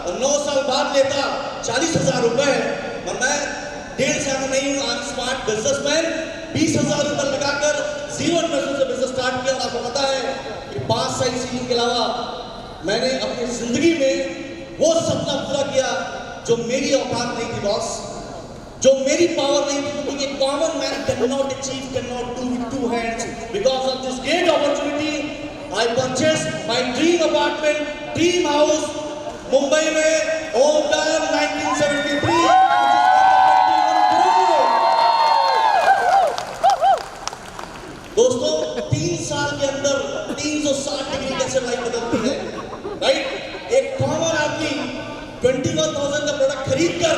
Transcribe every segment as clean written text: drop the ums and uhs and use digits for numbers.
और 9 साल बाद लेता 40,000 रुपए, और मैं 1.5 साल में नहीं हूँ, स्मार्ट बिजनेसमैन, 20,000 रुपए लगाकर जीरो इन्वेस्टमेंट से बिजनेस स्टार्ट किया। और आपको पता है कि 5 साइड सीलिंग के अलावा मैंने अपनी जिंदगी में वो सपना पूरा किया जो मेरी औकात नहीं थी बॉस, जो मेरी पावर नहीं थी, क्योंकि common man can not achieve, can not do with 2 hands. Because of this great opportunity I purchase my dream apartment, dream house Mumbai में, ओमकार 1973। दोस्तों 3 साल के अंदर 360 डिग्री कैसे लाइफ बदलती है, राइट? एक कॉमन आदमी 21,000 का प्रोडक्ट खरीद कर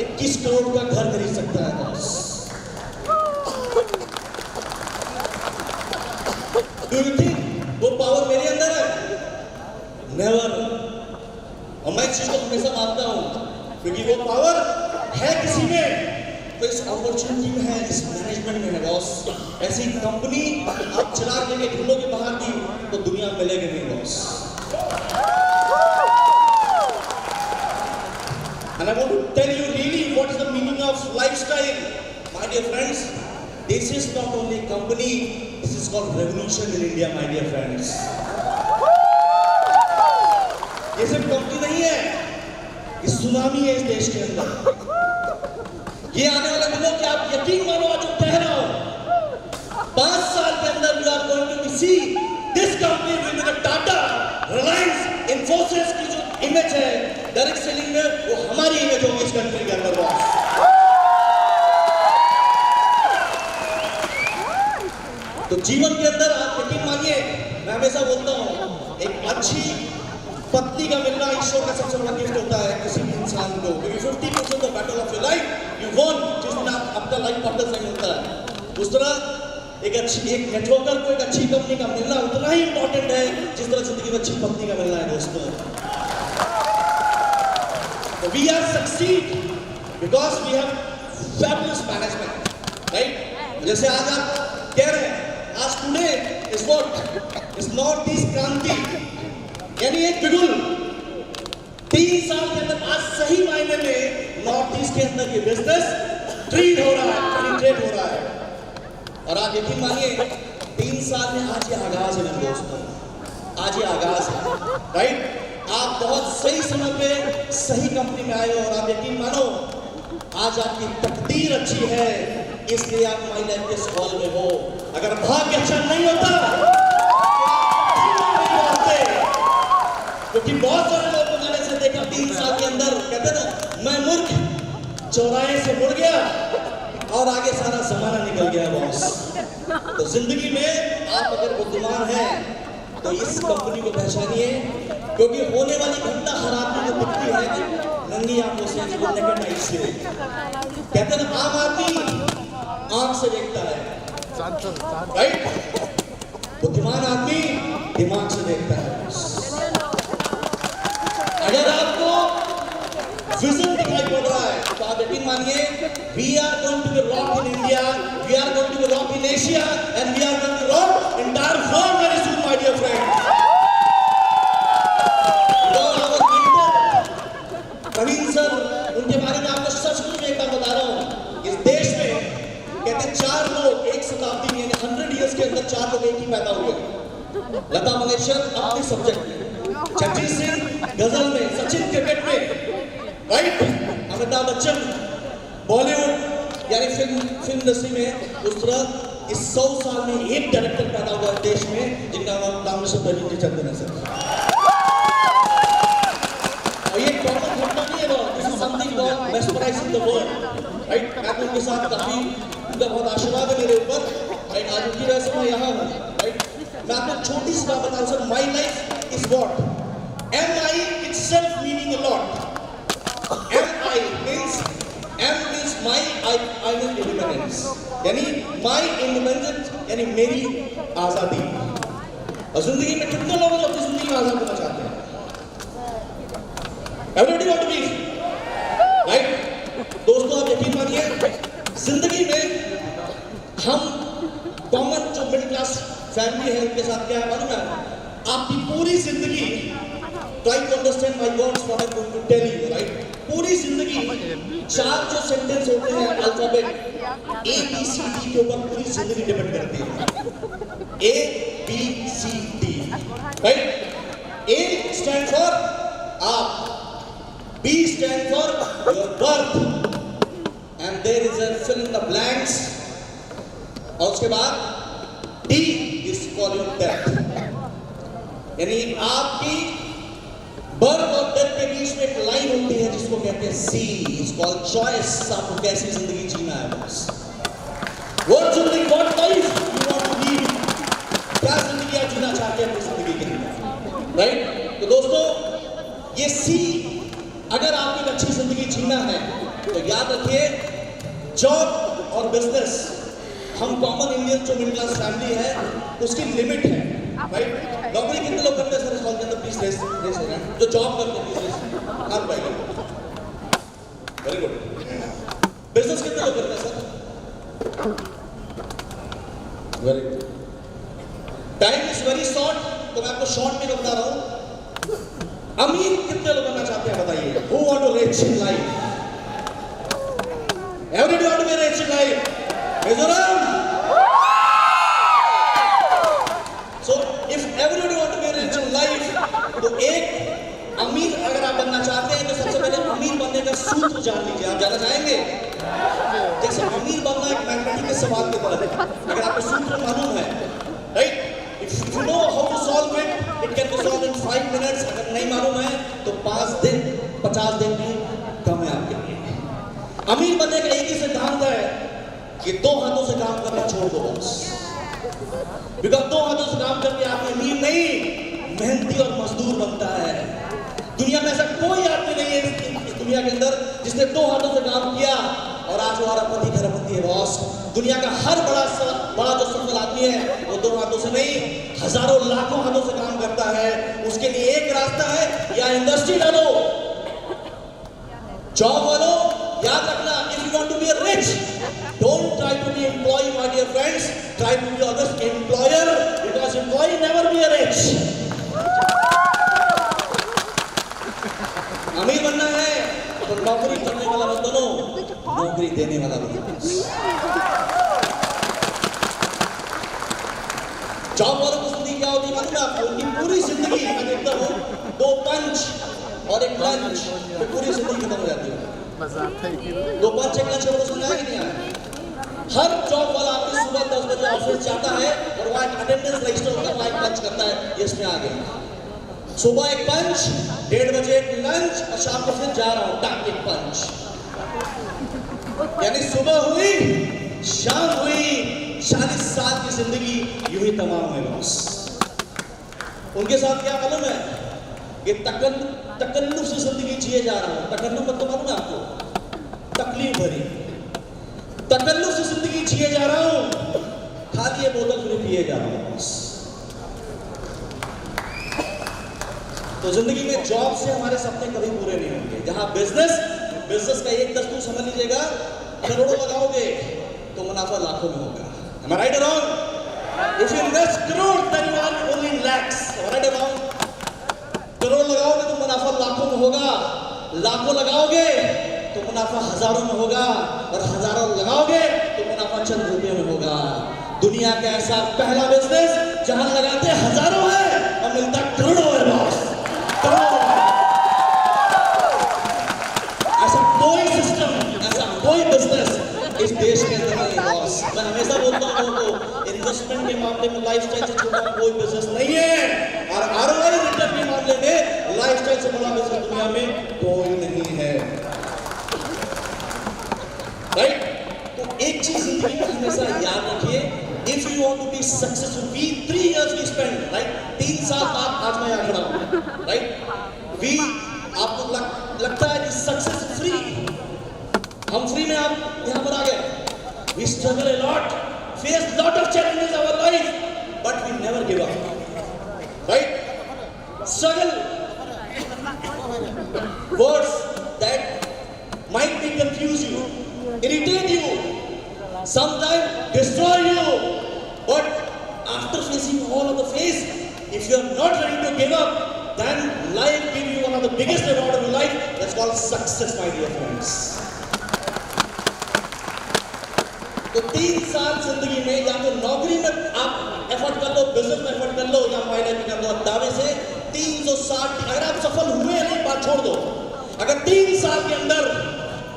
21 करोड़ का घर खरीद सकता है बॉस। डू यू थिंक वो पावर मेरे अंदर है? नेवर। और मैं इस चीज को हमेशा मानता हूं, क्योंकि वो पावर है किसी में, तो इस अपॉर्चुनिटी में है, इस मैनेजमेंट में है बॉस। ऐसी कंपनी आप चला के ढूंढोगे बाहर की तो दुनिया मिलेगी नहीं boss. And I want to tell you really what is the meaning of lifestyle, my dear friends. This is not only a company, this is called revolution in India, my dear friends. ये सिर्फ company नहीं है, ये tsunami है इस देश के अंदर। ये आने वाले दिनों के आप यकीन मानो, आज जो कह रहा हूं, 5 साल के अंदर we are going to see this company will be the Tata, Reliance, Infosys की जो इमेज है डायरेक्ट सेलिंग में, वो हमारी इमेज होगी इस कंट्री के अंदर बॉस। तो जीवन के अंदर आप यकीन मानिए, मैं हमेशा बोलता हूं, एक अच्छी पत्नी का मिलना ईश्वर का सबसे बड़ा गिफ्ट होता है किसी भी इंसान को, क्योंकि 50% of battle of your life you won जिस दिन आप अपना लाइफ पार्टनर से मिलता है। उस तरह एक नेटवर्कर को एक अच्छी कंपनी का मिलना उतना ही इंपॉर्टेंट है जिस तरह जिंदगी में अच्छी पत्नी का मिलना है दोस्तों। We are succeed because we have fabulous management, right? जैसे आज आप कह रहे हैं, आज today is what is North East क्रांति, यानी एक बिगुल 3 साल के अंदर आज सही मायने में नॉर्थ ईस्ट के अंदर ये बिजनेस ट्रीट हो रहा है, पेनिट्रेट हो रहा है। और आप यकीन मानिए 3 साल में आज ये आगाज है मेरे दोस्तों, आज ये आगाज है, राइट? आप बहुत सही समय पे सही कंपनी में आए हो, और आप यकीन मानो आज आपकी तकदीर अच्छी है, इसलिए आप माई लाइफ के इस हॉल में हो। अगर भाग्य अच्छा नहीं होता, क्योंकि बहुत सारे लोगों को मैंने से देखा 3 साल के अंदर, कहते ना, मैं मूर्ख चौराहे से मुड़ गया और आगे सारा जमाना निकल गया बॉस। तो जिंदगी में आप अगर बुद्धिमान हैं तो इस कंपनी को पहचानिए, क्योंकि होने वाली घटना हर आदमी को दिखती है नंगी आंखों से, नेकेड आईज से। कहते हैं आम आदमी आंख से देखता है, राइट? बुद्धिमान आदमी दिमाग से देखता है। अगर आपको विजन दिखाई पड़ रहा है तो आप यकीन मानिए, we are going to be rock in India, we are going to be rock in Asia, and we are going to rock entire world very soon, my dear friends. Praveen sir, उनके बारे में आपको सच में एक बार बता रहा हूँ, इस देश में कहते हैं 4 लोग एक शताब्दी में, 100 इयर्स के अंदर 4 लोग एक ही पैदा हुए। लता मंगेशकर अपने सब्जेक्ट में, जगजीत सिंह गजल में, सचिन क्रिकेट में, राइट? अमिताभ बच्चन बॉलीवुड यानी फिल्म इंडस्ट्री में। उस तरह इस 100 साल में एक डायरेक्टर पैदा हुआ देश में जिनका नाम प्रवीण चंद्रन है सर। और ये कॉमन घटना नहीं है, this is something called mesmerising the world, right? मैं उनके साथ काफी, उनका बहुत आशीर्वाद है मेरे ऊपर, राइट? आज उनकी वजह से मैं यहाँ हूँ, राइट? मैं आपको छोटी सी बात बताऊँ sir, my life is what MI itself meaning a lot. MI means M means my, I mean independence. यानी my independence यानी मेरी आजादी। और जिंदगी में कितने लोग जो अपनी जिंदगी में आजाद होना चाहते हैं? Everybody want to be, right? दोस्तों आप यकीन मानिए, जिंदगी में हम कॉमन जो मिडिल क्लास फैमिली है उनके साथ क्या है मालूम है? आपकी पूरी जिंदगी try to understand my words what I'm going to tell you, right? पूरी जिंदगी चार जो सेंटेंस होते हैं alphabet A B C D के ऊपर पूरी जिंदगी डिपेंड करती है. A B C D, right? A stand for आप, B stand for your birth, and there is a fill in the blanks. और उसके बाद D is for your death. यानी आपकी बर्थ और डेथ के बीच में एक लाइन होती है जिसको कहते हैं C. It's called choice. आपको कैसी जिंदगी जीना है बस. What जिंदगी, what life you want to live? क्या जिंदगी आप जीना चाहते हैं अपनी जिंदगी के लिए, राइट? तो दोस्तों ये C, अगर आपको एक अच्छी जिंदगी जीना है तो याद रखिए जॉब और बिजनेस, हम कॉमन इंडियन जो मिडिल क्लास फैमिली है उसकी लिमिट है, राइट? नौकरी कितने लोग करते हैं सर इस हॉल के अंदर? प्लीज रेस हो रहे हैं जो जॉब करते हैं, प्लीज रेस हाथ उठाइए. Very good. बिजनेस कितने लोग करते हैं sir? Very good. Time is very short, तो मैं आपको शॉर्ट में बता रहा हूं. अमीर कितने लोग बनना चाहते हैं बताइए? Who want to rich in life? Everybody want to be rich in life? Mizoram. So if everybody want to be rich in life, तो एक अमीर अगर आप बनना चाहते हैं तो सबसे पहले अमीर बनने का सूत्र जान लीजिए. आप जानना चाहेंगे? जैसे अमीर बनना एक मैथमेटिक्स के सवाल की तरह है. अगर आपको सूत्र मालूम है, right? If you know how to solve it, it can be solved in 5 minutes. अगर नहीं मालूम है तो 5 दिन 50 दिन भी कम है आपके लिए. अमीर बनने का एक ही सिद्धांत है कि 2 हाथों से काम करना छोड़ दो बस. बिकॉज 2 हाथों से काम करके आप अमीर नहीं, मेहनती और मजदूर बनता है. दुनिया में ऐसा कोई आदमी नहीं है इस दुनिया के अंदर जिसने 2 हाथों से काम किया और आज हमारा पति घरपति है बॉस. दुनिया का हर बड़ा जो सफल आदमी है वो 2 हाथों से नहीं, हजारों लाखों हाथों से काम करता है. उसके लिए एक रास्ता है, या इंडस्ट्री डालो, जॉब वालो. याद रखना, if you want to be rich, don't try to be employ my dear friends, try to be always employer, because employ never be rich. अमीर बनना है तो नौकरी करने वाला मत बनो, नौकरी देने वाला बनो. जॉब वालों की जिंदगी क्या होती है मालूम है आपको? उनकी पूरी जिंदगी मैं देखता हूँ 2 पंच और एक लंच तो पूरी जिंदगी खत्म हो जाती है. 2 पंच एक लंच को सुना है कि नहीं आया? हर जॉब वाला आपके सुबह 10 बजे ऑफिस जाता है और वहाँ अटेंडेंस रजिस्टर होता है, वहाँ एक पंच करता है, ये इसमें आ गया. सुबह एक पंच, 1:30 बजे एक लंच और शाम को फिर जा रहा हूँ टाइम एक पंच. यानी सुबह हुई, शाम हुई, 40 साल की जिंदगी यूं ही तमाम है बॉस. उनके साथ क्या मालूम है? ये तकल्लुफ से जिंदगी जिए जा रहा हूं. तकल्लुफ मतलब मालूम है आपको? तकलीफ भरी. तकल्लुफ से जिंदगी जिए जा रहा हूं, खाली ये बोतल फिर पिए जा रहा हूं बॉस. तो जिंदगी में जॉब से हमारे सपने कभी पूरे नहीं होंगे. जहां बिजनेस का एक दस्तूर समझ लीजिएगा, करोड़ों लगाओगे तो मुनाफा लाखों में होगा. Am I right or wrong? If you invest crores, then you earn only in lakhs. Am I right or wrong? Crore लगाओगे तो मुनाफा लाखों में होगा, लाखों लगाओगे तो मुनाफा हजारों में होगा, और हजारों लगाओगे तो मुनाफा चंद रुपयों में होगा. दुनिया का ऐसा पहला बिजनेस जहां लगाते हजारों है और मिलता करोड़ों है बॉस. ऐसा कोई सिस्टम, ऐसा कोई बिजनेस इस देश के अंदर नहीं बॉस. मैं हमेशा बोलता हूं लोगों को, इन्वेस्टमेंट के मामले में लाइफस्टाइल से छोटा कोई बिजनेस नहीं है, और आरओआई रिटर्न के मामले में लाइफस्टाइल से बड़ा बिजनेस दुनिया में कोई नहीं है, राइट? तो एक चीज जिंदगी में हमेशा याद रखिए, if you want to be successful, 3 years we spend, right? 3 साल बाद आज मैं यहाँ खड़ा हूँ, राइट? आपको लगता है कि सक्सेस फ्री, हम फ्री में आप यहाँ पर आ गए. We struggle a lot, face lot of challenges in our life, but we never give up, right? Struggle, words that might be confuse you, irritate you, sometimes destroy you, but after facing all of the face, if you are not ready to give up, then life give you one of the biggest reward of your life. That's called success, my dear friends. तो 3 साल जिंदगी में या तो नौकरी में आप effort कर लो, बिजनेस में एफर्ट कर लो, या माई लाइफ में कर लो। दावे से 360, अगर आप सफल हुए नहीं, बात छोड़ दो। अगर 3 साल के अंदर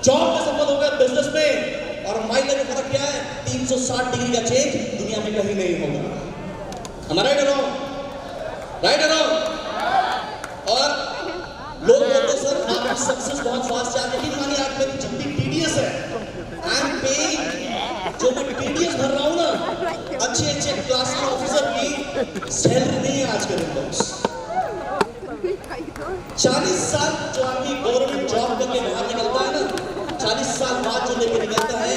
जॉब में सफल हो गए, बिजनेस में, और माई लाइफ में फर्क क्या है? 360 डिग्री का चेंज दुनिया में कहीं नहीं होगा। हमारा राइट रॉन्ग? Right wrong? और लोग बोलते सर आपकी सक्सेस बहुत फास्ट है, लेकिन मानिए आप मेरी जितनी टीडीएस है, आई एम पेइंग, जो मैं टीडीएस भर रहा हूँ ना, अच्छे क्लास ऑफिसर की सैलरी नहीं है आज के दिन बॉस। 40 साल जो आदमी गवर्नमेंट जॉब करके बाहर निकलता है ना, 40 साल बाद जो लेके निकलता है,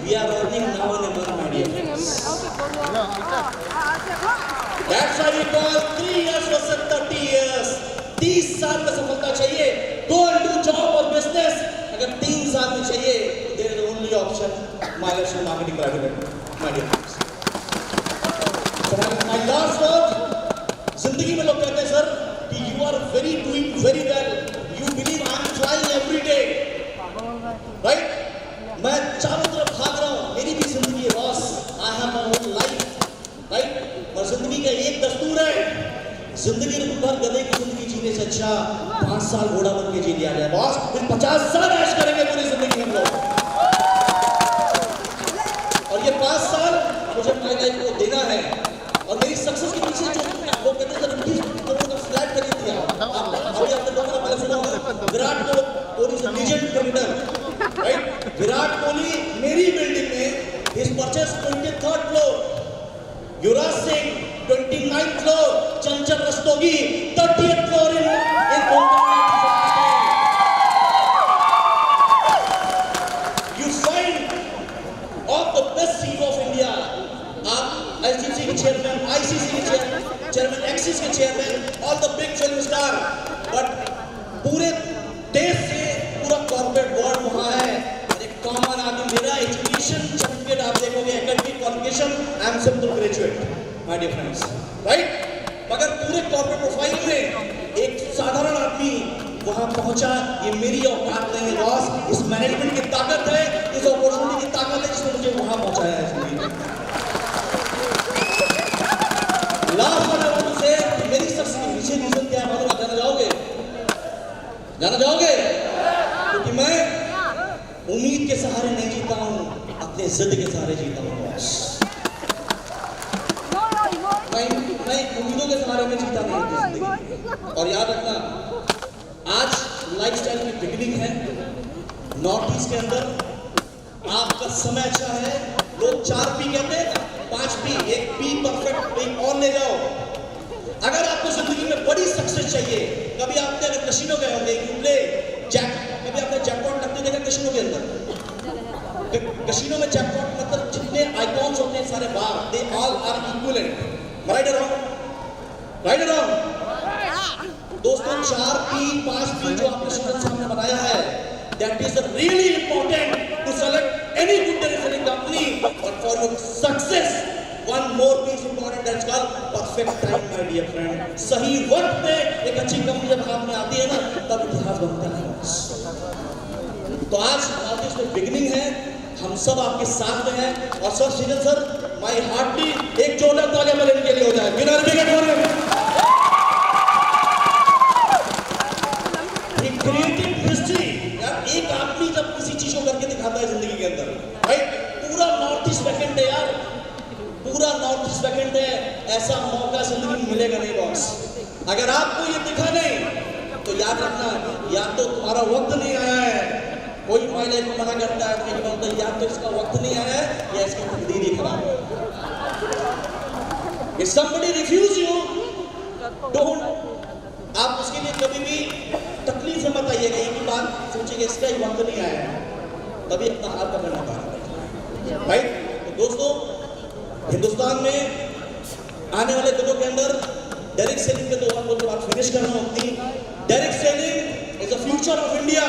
we are earning now in a month, my dear friends. That's why we call 3 years versus 30 years. 30 साल में सफलता चाहिए, गो एंड डू जॉब और बिजनेस। अगर 3 साल में चाहिए, there is only option marketing private, my dear friends. My last word, जिंदगी में लोग कहते हैं सर कि you are doing very well, you believe I am trying every day, right? मैं चारों तरफ भाग रहा हूँ, मेरी भी जिंदगी है boss, I have my own life, right? और जिंदगी का एक दस्तूर है, जिंदगी भर गधे की जिंदगी जीने से अच्छा 5 साल घोड़ा बन के जी लिया जाए बॉस, फिर 50 साल ऐश करेंगे पूरी जिंदगी हम लोग। और ये 5 साल मुझे माय लाइफ को देना है, और मेरी सक्सेस के पीछे जो लोग कहते हैं 20 करोड़ का फ्लैट खरीद दिया, अभी आपने लोगों ने सुना होगा, Virat Kohli is a legend cricketer, right? Virat Kohli मेरी बिल्डिंग में is purchase 23rd floor, Yuvraj Singh 29th floor, Chanchal Rastogi 30th floor in you find of the best CEO of India. आप ICC के चेयरमैन, ICC के चेयरमैन, एक्सिस के chairman, all the big film star, but पूरे देश से पूरा कॉर्पोरेट वर्ल्ड वहाँ है। एक कॉमन आदमी, मेरा एजुकेशन सर्टिफिकेट आप देखोगे, academic qualification, I am simple graduate, my dear friends, right? मगर पूरे कॉर्पोरेट प्रोफाइल में एक साधारण आदमी वहाँ पहुंचा, ये मेरी औकात नहीं है बॉस, इस मैनेजमेंट की ताकत है, इस अपॉर्चुनिटी की ताकत है जिसने मुझे वहाँ पहुंचाया है। लास्ट में से मेरी सक्सेस के पीछे रीजन क्या है मालूम है? जाना जाओगे? जाना जाओगे? क्योंकि मैं उम्मीद के सहारे नहीं जीता हूँ, अपने जिद के सहारे जीता हूँ बॉस। मैं उम्मीदों के सहारे में जीता नहीं अपनी जिंदगी। और याद रखना, आज लाइफस्टाइल की बिगिनिंग है नॉर्थ ईस्ट के अंदर। आपका समय अच्छा है, लोग 4 P कहते हैं, 5 P, एक P परफेक्ट, एक और ले जाओ। अगर आपको जिंदगी में बड़ी सक्सेस चाहिए, कभी आपने अगर कैसीनो गए होंगे, कभी आपने जैकपॉट लगते देखा कैसीनो के अंदर? कैसीनो में जैकपॉट मतलब जितने आइकॉन्स होते हैं सारे बार, they all are equivalent, right और रॉन्ग? राइट और रॉन्ग? दोस्तों 4 P 5 P जो आपने स्टूडेंट्स सामने बनाया है, that is really important to select any good direction company, but for your success one more piece important, that's called perfect time, my dear friend. सही वक्त पे एक अच्छी कंपनी जब हाथ में आती है ना, तब इतिहास बनता है। तो आज नॉर्थ ईस्ट में बिगिनिंग है, हम सब आपके साथ में हैं, और sir season sir my heartly एक जोरदार तालियां बजाने इनके लिए हो जाए, विनर विकेट हो रहे हैं। क्रिएटिव हिस्ट्री यार, एक आदमी जब किसी चीज को करके दिखाता है जिंदगी के अंदर, राइट? पूरा नॉर्थ ईस्ट वैकेंट है यार, पूरा नॉर्थ ईस्ट वैकेंट है, ऐसा मौका जिंदगी में मिलेगा नहीं बॉस। अगर आपको ये दिखा नहीं तो याद रखना, या तो तुम्हारा वक्त नहीं आया है, कोई माय लाइफ को मना करता है कि मतलब या तो इसका वक्त नहीं आया है या इसकी तकदीर ही खराब है। If somebody refuse you, don't, आप उसके लिए कभी भी तकलीफ में मत आइएगा, एक ही बात सोचिएगा इसका ही वक्त नहीं आया है, तभी अपना हाथ पकड़ना पड़ेगा, राइट? तो दोस्तों, हिंदुस्तान में आने वाले दिनों के अंदर डायरेक्ट सेलिंग के 2 बार बात फिनिश करना होती। Direct selling is the future of India,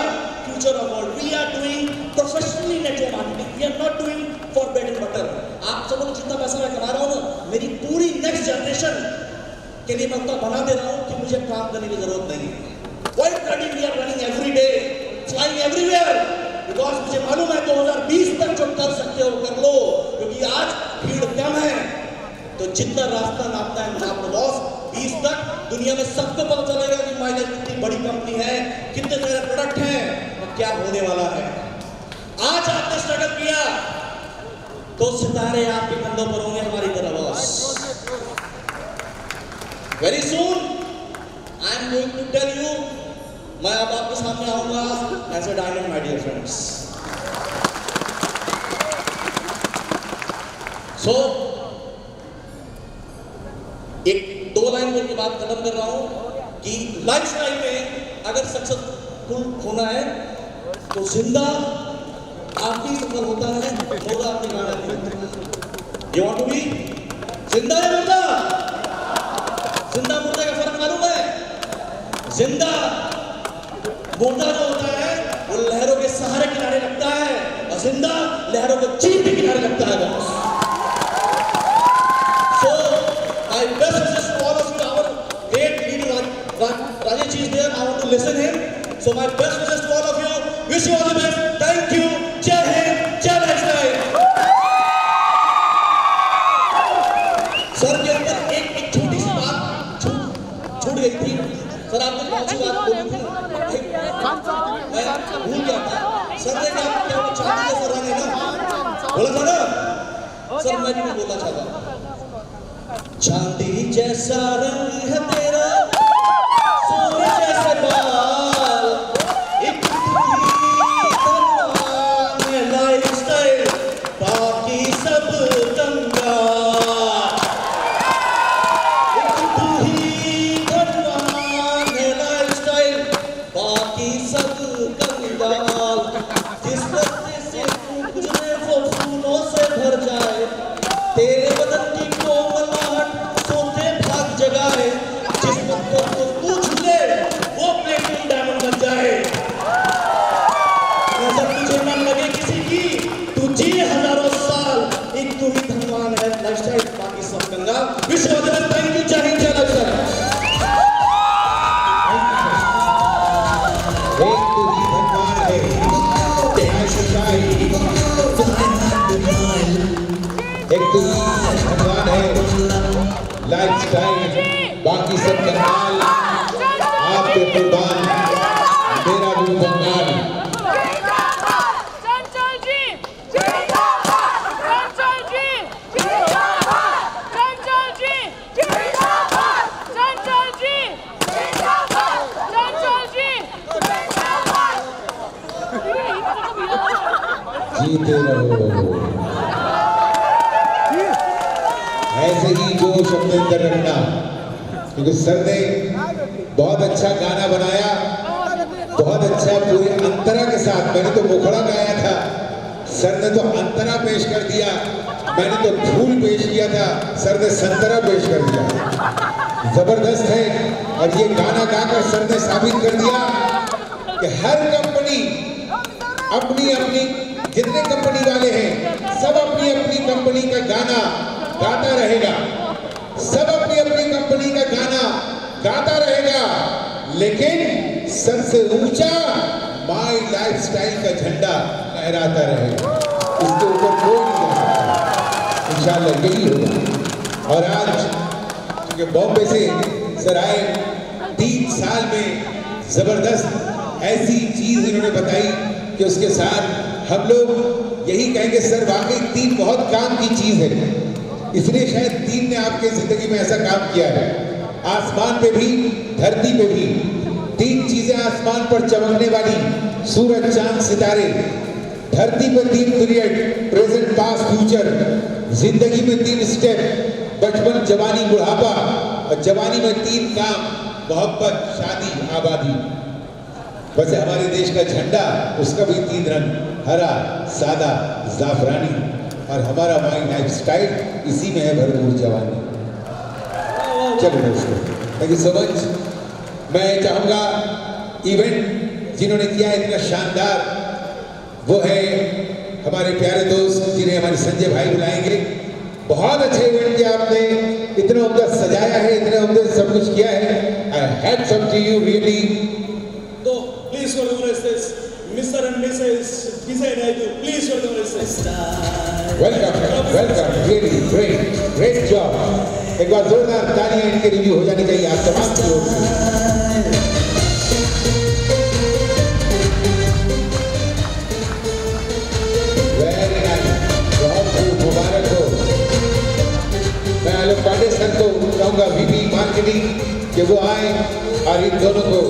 future of world. We are doing professionally network marketing, we are not doing for bread and butter. आप सब लोग जितना पैसा मैं कमा रहा हूँ ना, मेरी पूरी नेक्स्ट जनरेशन कि नहीं, मैं उतना बना दे रहा हूँ कि मुझे काम करने की जरूरत नहीं है। While running, we are running every day, flying everywhere, because मुझे मालूम है 2020 तक जो कर सकते हो कर लो, क्योंकि आज भीड़ कम है। तो जितना रास्ता नापता है नाप लो बॉस। 20 तक दुनिया में सबको पता चलेगा कि माइलेज कितनी बड़ी कंपनी है, कितने सारे प्रोडक्ट हैं और क्या होने वाला है। आज आपने स्ट्रगल किया तो सितारे आपके कंधों पर होंगे हमारी तरह boss. Very soon I am going to tell you, मैं अब आपके सामने आऊंगा as a diamond my dear friends. So एक 2 लाइन बोल के बात खत्म कर रहा हूं कि लाइफस्टाइल में अगर सक्सेसफुल होना है तो जिंदा आप ही सफल होता है, होगा आपके गाना। यू वांट टू बी जिंदा है मुर्दा? जिंदा मुर्दे का फर्क मालूम है? जिंदा मुर्दा जो होता है वो लहरों के सहारे किनारे लगता है और जिंदा लहरों को चीर के किनारे लगता है boss. So my best wishes to all of you. Our great leader Rajesh is there. I want to listen him. So my best wishes to all of you. Wish you all the best. Thank you. Jai Hind. Jai Lifestyle. Sir के अंदर एक छोटी सी बात छूट गई थी। Sir आपने बहुत सी बात बोली थी, मैं भूल गया था। सर ने क्या चाहती है सर ने ना बोला था ना, सर मैं भी बोलना चाहता। चांदी जैसा रंग है तेरा, सोने जैसे बाल, एक तू ही धनवान है लाइफस्टाइल, बाकी सब कंगाल। एक तू ही धनवान है लाइफस्टाइल, बाकी सब कंगाल। जिस रास्ते से तू गुजरे वो फूलों से भर जाए, तेरे बदन की जगाए, जिस पत्थर को तू छूले वो प्लेटिनम डायमंड बन जाए। नजर तुझे न लगे किसी की, तू जी हजारों साल, एक तू ही धनवान है लाइफस्टाइल, बाकी सब कंगाल। विश्व में थैंक यू। जय हिंद जय लाइफस्टाइल। एक तू ही धनवान है लाइफस्टाइल, एक तू ही धनवान है लाइफस्टाइल, बाकी सब कंगाल। आपके कुर्बान मेरा भी बंगाल। चंचल जी जिंदाबाद, चंचल जी जिंदाबाद, चंचल जी जिंदाबाद, चंचल जी जिंदाबाद, चंचल जी जिंदाबाद। जीते रहो, ऐसे ही जोश अपने अंदर रखना, क्योंकि सर ने बहुत अच्छा गाना बनाया, बहुत अच्छा पूरे अंतरा के साथ। मैंने तो मुखड़ा गाया था, सर ने तो अंतरा पेश कर दिया, मैंने तो फूल पेश किया था, सर ने संतरा पेश कर दिया। जबरदस्त है। और ये गाना गाकर सर ने साबित कर दिया कि हर कंपनी अपनी अपनी, जितने कंपनी वाले हैं सब अपनी अपनी कंपनी का गाना गाता रहेगा, सब अपनी अपनी कंपनी का गाना गाता रहेगा, लेकिन सबसे ऊंचा माय लाइफस्टाइल का झंडा लहराता रहेगा। इसके ऊपर कोई नहीं जा सकता। इंशाल्लाह यही होगा। और आज क्योंकि बॉम्बे से सर आए, 3 साल में जबरदस्त ऐसी चीज इन्होंने बताई कि उसके साथ हम लोग यही कहेंगे सर वाकई 3 बहुत काम की चीज है। इसलिए शायद 3 ने आपके जिंदगी में ऐसा काम किया है। आसमान पे भी धरती पे भी 3 चीजें आसमान पर चमकने वाली, सूरज चांद सितारे। धरती पर 3 पीरियड, प्रेजेंट पास्ट फ्यूचर। जिंदगी में 3 स्टेप, बचपन जवानी बुढ़ापा। और जवानी में 3 काम, मोहब्बत शादी आबादी। वैसे हमारे देश का झंडा, उसका भी 3 रंग, हरा सादा जाफरानी। और हमारा माई लाइफस्टाइल इसी में है भरपूर जवानी। चलो दोस्तों, थैंक यू सो मच। मैं चाहूंगा इवेंट जिन्होंने किया इतना शानदार, वो है हमारे प्यारे दोस्त जिन्हें हमारे संजय भाई बुलाएंगे। बहुत अच्छे इवेंट किया आपने, इतना उम्दा सजाया है, इतने उम्दे सब कुछ किया है। I hats off to you really. तो please recognize this Mr. and Mrs. Vijay Naidu. Please recognize this. Welcome, really great job. एक बार जोरदार तालियां इनके रिव्यू हो जानी चाहिए आप तमाम की ओर से। वेरी नाइस, बहुत खूब, मुबारक हो। मैं आलोक पांडे सर को चाहूंगा, वीपी मार्केटिंग, कि वो आए और इन दोनों को